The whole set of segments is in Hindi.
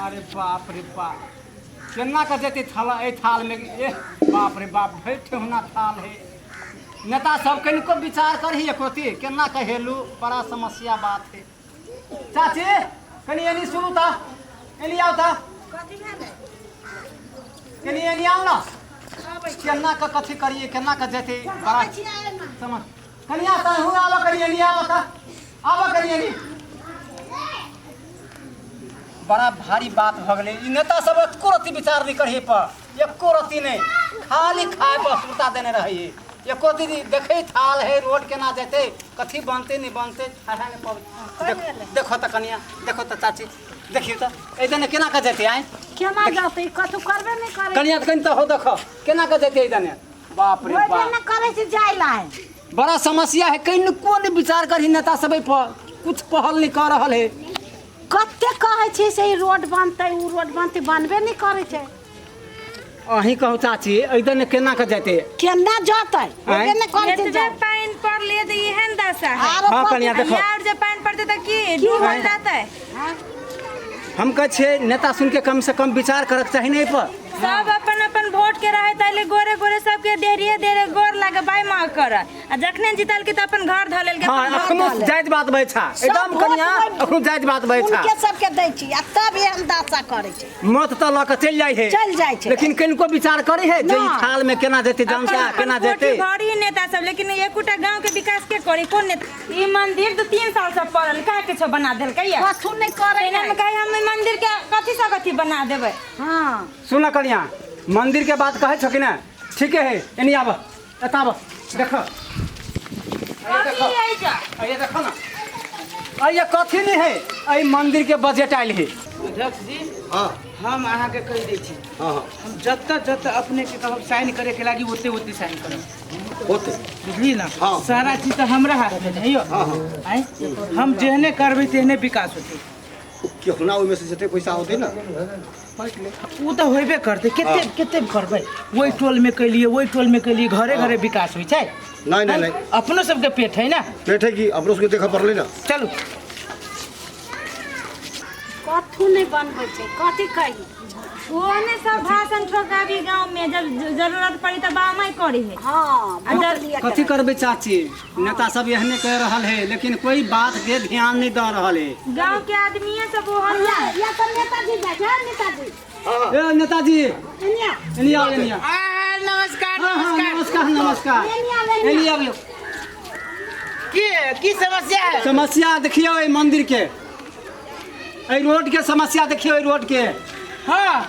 अरे बाप रे बाप केना कर देते थाल ए थाल में ए बाप रे बाप बैठे होना थाल है नेता सब कनिको विचार करही एकोती केना कहेलू बड़ा समस्या बात है चाची कनी एनी सुनू ता एनी आओ ता कनी एनी आओ ना केना का कथी करिए केना का जेते बड़ा समझ कनी आता हूं आवा कनी एनी आओ ता आवा कनी एनी बड़ा भारी बात भ गले ई नेता सब एको रति विचार नहीं करही पर एको रति नहीं खाली खाए पर सुता देने रही एको दीदी देखे थाल है रोड केना जेते कथी बनते नहीं बनते खाना नहीं पब देखो त कनिया देखो त चाची देखियो त ए दने केना का जेते आए केना जाते कथु करबे नहीं करे कनिया कन त हो देखो केना का जेते ए दने बाप रे बाप ना करे से जाइला है बड़ा समस्या है कहीं कोन विचार करही नेता सब पर कुछ पहल नहीं कर रहल है कते कहे छे से रोड बनते उ रोड बनते बनबे नहीं करे छे अही कहू चाची इधर केना के जाते केना जाते ओबे नहीं करे छे जब पानी पड़ ले तो एहन दशा है हां कनिया देखो यार जब पानी पड़ते तो की डूब जाता है हम कह छे नेता सुन के कम से कम विचार करक चाहिए नहीं पर सब अपन अपन वोट के रहे तले गोरे गोरे सब के देरिए देरे गोर लगे बाई मां कर आ जखने जीतल के त अपन घर धलेल के हां अखनो जायज बात बय छा एकदम कनिया अखनो जायज बात बय छा उनके सब के दै छी आ तब एहन दासा करे छे मत त ल के चल जाय है चल जाय छे लेकिन किनको विचार करे है जे ई थाल में केना जेते जनता केना जेते बड़ी नेता सब लेकिन एकुटा गांव के विकास के करे कोन नेता ई मंदिर तो 3 साल से पड़ल का के छ बना देल कहिया कथु नहीं करे एना में कहि हम मंदिर के कथि से कथि बना देबे हां सुन कनिया मंदिर के बात कहे छ कि ना ठीक है एनी आब एताब देखो कथि आई जा ये देखो ना ये कथी नहीं है आई मंदिर के बजट आयल है अध्यक्ष जी हाँ हम अहाँ के कह दै छी हाँ हाँ हम जत अपने के कहब साइन करे के लागी ओते साइन करब होते बुझली ना हाँ। सारा चीज तो हमरा हाथ में है हाँ हाँ आय हम जेहने करबे तेहने विकास होते केहुना ओहिमे से जते पैसा होते ना उ तो होबे करते केते केते करबे ओई टोल में कैलिए ओई टोल में कैलिए घरे घरे विकास होई छै नहीं नहीं नहीं अपनो सबके पेट है ना पेट है कि अपनों सबके देखा पड़ले ना चलो कथु नहीं बनबे छे कथि कही ओने सब भाषण ठोकाबी गांव में जब जरूरत पड़ी त बामाई करी है हां कथी करबे चाची नेता सब एहने कह रहल है लेकिन कोई बात के ध्यान नहीं दे रहल है गांव के आदमी सब वो हल्ला या तो नेताजी बैठा नेताजी ए नेताजी एनिया एनी आओ एनी आओ नमस्कार हाँ नमस्कार नमस्कार एनी आओ की समस्या है समस्या देखियो ए मंदिर के ए रोड के समस्या देखियो ए रोड के हां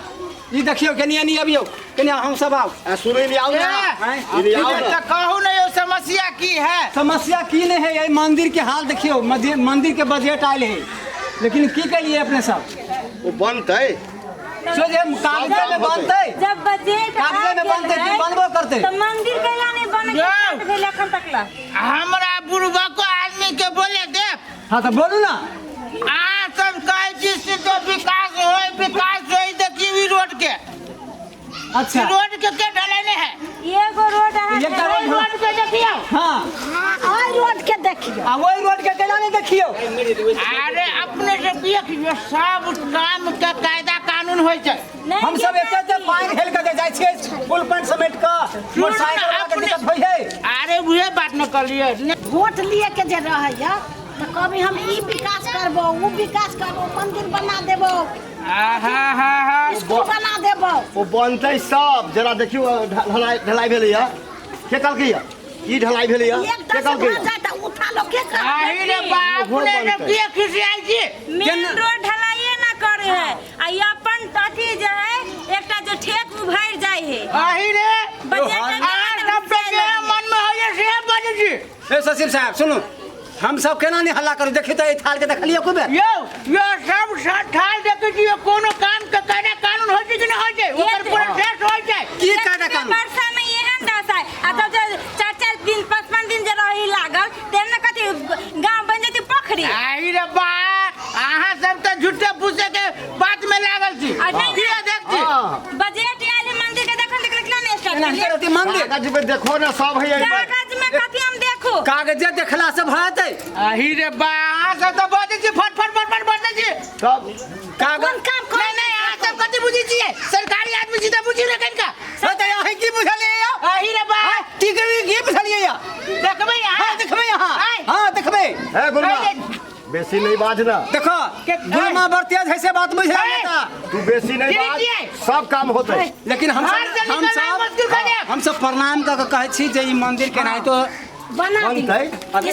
ई देखियो कनिया नहीं अबियो कनिया हम सब आओ सुने नहीं आओ हैं? तो कहू नहीं वो समस्या की है समस्या की नहीं है ये मंदिर के हाल देखियो मंदिर के बजट आयल है लेकिन की करिए अपने सब वो बनते सो जे कागज में बनते जब बजट कागज में बनते तो बनबो करते तो मंदिर कहिया नहीं बने भेल एखन तक ला हमरा बुढ़वा को आदमी के बोले दे हाँ तो बोलू ना आ सब कहे छी से तो विकास होई देखी रोड के अच्छा रोड के ढलाने है एगो रोड ये है करो रोड के देखियो हाँ ओई रोड के देखियो आ वही रोड के केना नहीं देखियो अरे अपने से देखियो सब काम के कायदा कानून होय छै हम सब एते पानी हेल के जाय छियै पुल पंच समेट का मोटरसाइकिल वाला के दिक्कत होय है अरे उहे बात न करिए वोट लिए के जे रहैया तो कभी हम ई विकास करबो उ विकास करबो मंदिर बना देबो स्कूल बना देबो वो बनते सब जरा देखियो ढलाई भेलै या के कहलकै या की ढलाई भेलै या एक के दस कहलकै हो जाए तो उठा लो के आही रे बाप ने के खिसियाई छी मेन रोड ढलाइए ना करे है आ ये अपन अथी जे है एकटा जो ठेक उभार जाय है आही रे बजट सब के मन में होय से बजे छी ए सचिव साहब सुनो हम सब केना नहीं हल्ला करू देखी तो थाल के देखलिए खूब यो सब ठाल देखे छी कोनो काम के कायदा कानून होय छै कि नहीं होय छै ओकर प्रोसेस होय छै की कायदा कानून वर्षा में एहन दशा है आ तब जो 4-4 दिन 5-5 दिन जे रही लागल तेन कथि गांव बन जेती पोखरी आही रे बा अहाँ सब त झूठे पूछे के बात में लागल छी आ नहीं की देख छी बजट आले मंदिर के देखल निकला नहीं केना स्टार्ट करती मंदिर कागज पे देखो ना सब है कागज में कथि हम देखो कागज देखला से भरते आही रे बा अहाँ सब त बजे छी फट फट बजे छी सब कागज काम कर नहीं सरकारी आदमी जीता बुझी रे कनका तो यहाँ की बुझलिए या आही रे बा की करी की बुझलिए या देखबै हाँ देखबे यहाँ हाँ देखबे है गुलमा बेसी नहीं बाजना देखो गुलमा बरतिया जैसे बात बुझे नेता तू बेसी नहीं बाज सब काम होते लेकिन हम सब प्रणाम क के कहै छी जे ई मंदिर के नहीं तो बना दी बनतै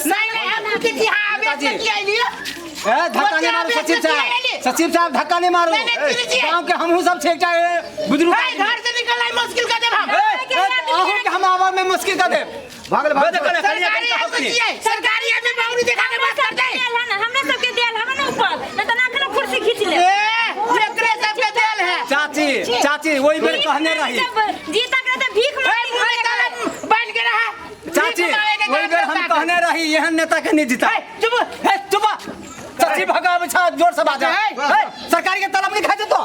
नहीं हम कुछ यहाँ आवे की आइलिए ए धक्का नहीं मारो सचिव साहब धक्का नहीं मारो गांव के हमहू सब छे बुजुर्ग घर से निकलना मुश्किल कर दे हम आहू के हम आवा में मुश्किल कर दे भागल भागल सरकारी आदमी बाबू दिखा के बात कर दे हमने सबके दियल हम ना ऊपर न त ना कोनो कुर्सी खींच ले एकरे सबके दिल है चाची वही बेर कहने रही जीता करे त भीख मांगी बन के रहा चाची वही बेर हम कहने रही यहन नेता के नहीं जीता चुप चाची भगावे छा जोर से बाजा सरकारी के तलब नहीं खाते तो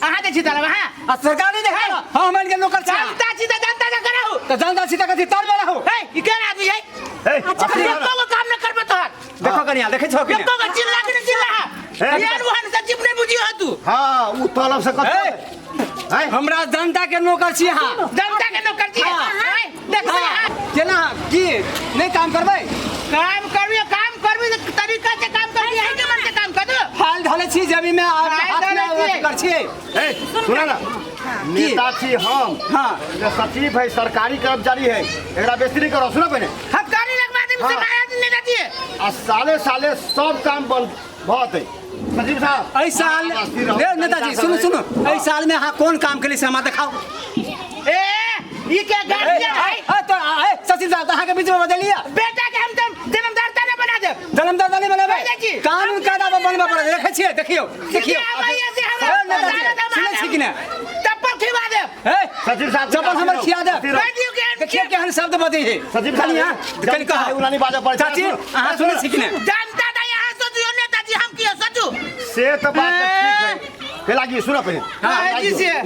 अहाँ दे छी तलब हां सरकारी नहीं खाना हां हम इनके नौकर छा जनता का कराऊ तो जनता सीता का तार में रहू ई केना आदमी है को काम न करबे तोहर देखो कनिया देखे छो कि को चिल्ला के चिल्ला यार वहां सचिव नहीं बुझी हो तू हां उ तलब से कत है हमरा जनता के नौकर छी हां जनता के नौकर छी देखो केना की नहीं काम करबै काम करबी तरीका से काम करबी है के मन से काम कर दो हाल ढले छी जमीन में हाथ में कर छी ए सुना ना नेता छी हम हां ये सचिव है सरकारी कर्मचारी है एकरा बेसी नहीं करो सुनो पहले हकारी लगवा दे से माया नहीं रहती है आ साले सब काम बंद बहुत है सचिव साहब ऐ साल नेताजी सुनो ऐ साल में हाँ कौन काम के लिए हमारा दिखाओ ए ये क्या गार्जियन है तो सचिव साहब कहाँ के बीच में बदल लिया बेटा के हम जन्मदाता ने बना दे जन्मदाता नहीं बनाबे कानून कायदा बनबा पड़े देखे छिए देखियो सुनै छी कि ना चप्पल खिवा दे सचिव साहब चप्पल हमर खिया दे देखिए केहन शब्द बजे है सचिव साहब कनिया कनि कहा उलानी बाजा पड़े चाची अहाँ सुनै छी कि ना जनता दा यहाँ सोचियो नेताजी हम कियो सोचू से तो बात ठीक है के लागी सुनो पहले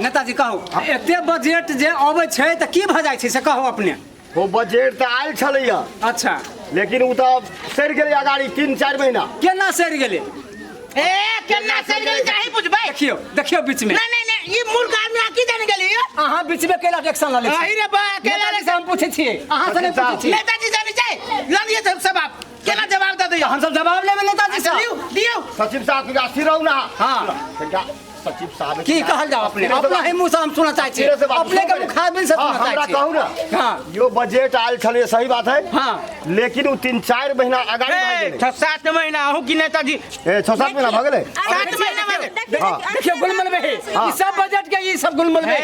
नेताजी कहो एते बजट जे अबै छै त की भ जाइ छै से कहो अपने वो बजट तो आयल छलैया अच्छा लेकिन उ तो सड़ गेलै अगाड़ी 3-4 महीना केना सड़ गेलै ए केना सड़ गेलै चाहे पूछबै देखियो बीच में नहीं ये मूर्ख आदमी आकी जान गेलै अहाँ बीच में केला एक्शन ल लै छी अरे बा केला से हम पूछे छिए अहाँ से नहीं पूछे छिए नेताजी जाने छै लालिए सब आप केना जवाब दे दियो हम सब जवाब लेबे नेताजी से दियो सचिव साहब के आसी रहू ना हां सचिव साहब की कहल जाओ अपना ही मुंह से हम सुनना चाहै छी अपने के मुखाबिल से सुनना चाहै छी कहू ना हां यो बजट आयल छलै सही बात है हां लेकिन उ 3-4 महीना अगाड़ी भ गेलै 6-7 महीना हो कि नेताजी ए 6-7 महीना भ गेलै 7 महीना में देखियो गुलमल में है ई सब बजट के ई सब गुलमल में है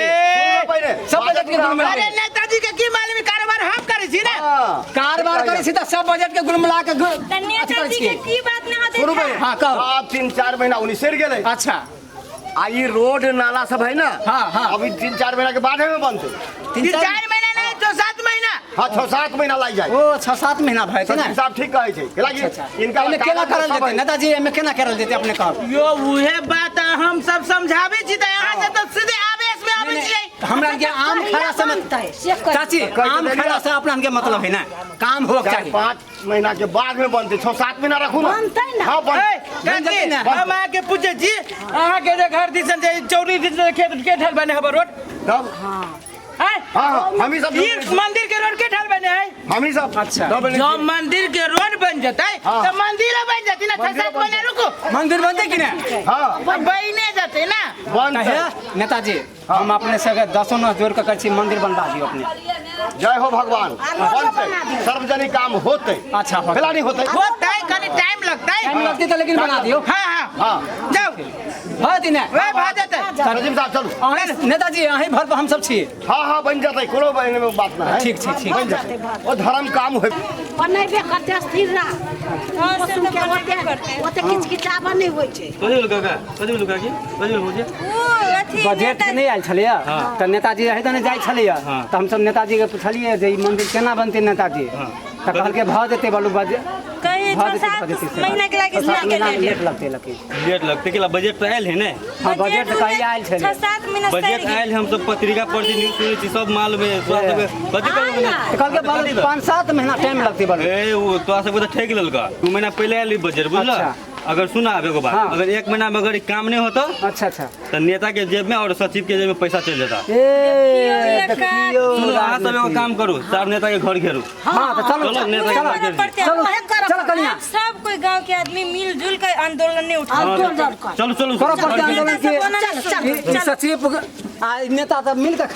पहले सब बजट के गुलमल अरे नेताजी के की मालूम कारोबार हम करै छी ना कारोबार करै छी त सब बजट के गुलमला के नेताजी के की बात ना होते शुरू में हां कहो अब 3-4 महीना उनी सड़ गेलै अच्छा आ ई रोड नाला सब है ना हां अभी 3-4 महीना के बाद में बनते 3-4 महीना नहीं तो 7 महीना हां 6-7 महीना लग जाए ओ 6-7 महीना भए छै ना सचिव साहब ठीक कहै छै के लागी इनका में केना करल जेतै नेताजी एमे केना करल जेतै अपने कहो यो उहे बात हम सब समझाबे छी त यहाँ से तो सीधे आवेश में आबै छियै हमरा के आम खाना समझता है चाची आम खाना से अपना के मतलब है ना काम हो चाहिए 5 महीना के बाद में बनते 6-7 महीना रखू ना बनतै ना हां बनते हम आके पूछे छी अहाँ के जे घर दिसन जे चौरी दिसन खेत के ढल बने हबर रोड तब हां हम ही सब ये मंदिर के रोड के ढल बने है हम ही सब अच्छा जो मंदिर के रोड बन जतै तो मंदिर बन जतै ना 6-7 महीना रुको मंदिर बनते कि ना हां बने जतै ना बनते नेताजी हम अपने से 10 जोड़ के छी मंदिर बनवा दियो अपने जय हो भगवान बनते सार्वजनिक काम होते अच्छा पहला नहीं होते होतै कनी टाइम लगतै तो लेकिन बना दियो हां हां जाओ भात ने वे भाजत सचिव साहब चलू नेताजी अहीं भर पर हम सब छी हां हां बन जाते कोनो बहने में बात ना है ठीक बन जाते ओ धर्म काम होय बनैबे करते स्थिर रह मौसम के ओते किचकिचावा नहीं होय छै बजट नहीं आयल छलैया तऽ नेताजी रहे तऽ जाइ छलैया तऽ हम सब नेताजी के पूछलिए जे ई मंदिर केना बनते नेताजी तऽ कहलके भ जेते बोलू कहीं 6-7 महीना के लागे लेट लगते लेट लगते के बजट तो आयल है ना हां बजट तो कहीं आयल छलै 6-7 महीना बजट आयल हम सब पत्रिका पढ़ न्यूज सुनै छी सब माल में तोरा सब कथि कहलके बोलू 5-7 महीना टाइम लगते बोलू ए वो तोरा सब तो ठेक लेलका 2 महीना पहले आयल बजट बुझला अगर सुना अब एगो बात, हाँ। अगर 1 महीना में अगर काम नहीं होता अच्छा अच्छा तो नेता के जेब में और सचिव के जेब में पैसा चल जाता। ए देखियो, देखियो सुनो, अहाँ सब एगो काम करू, 4 नेता के घर घेरू। हाँ तो चलो चलो, नेता चलो के घर घेरू। चलो चलो कन्या सब कोई गांव के आदमी मिलजुल कर आंदोलन नहीं उठा चलो चलो करो पड़ते घर घेरू। आंदोलन नेता सब बनल के चल, चल, चल। सचिव नेता सब मिल के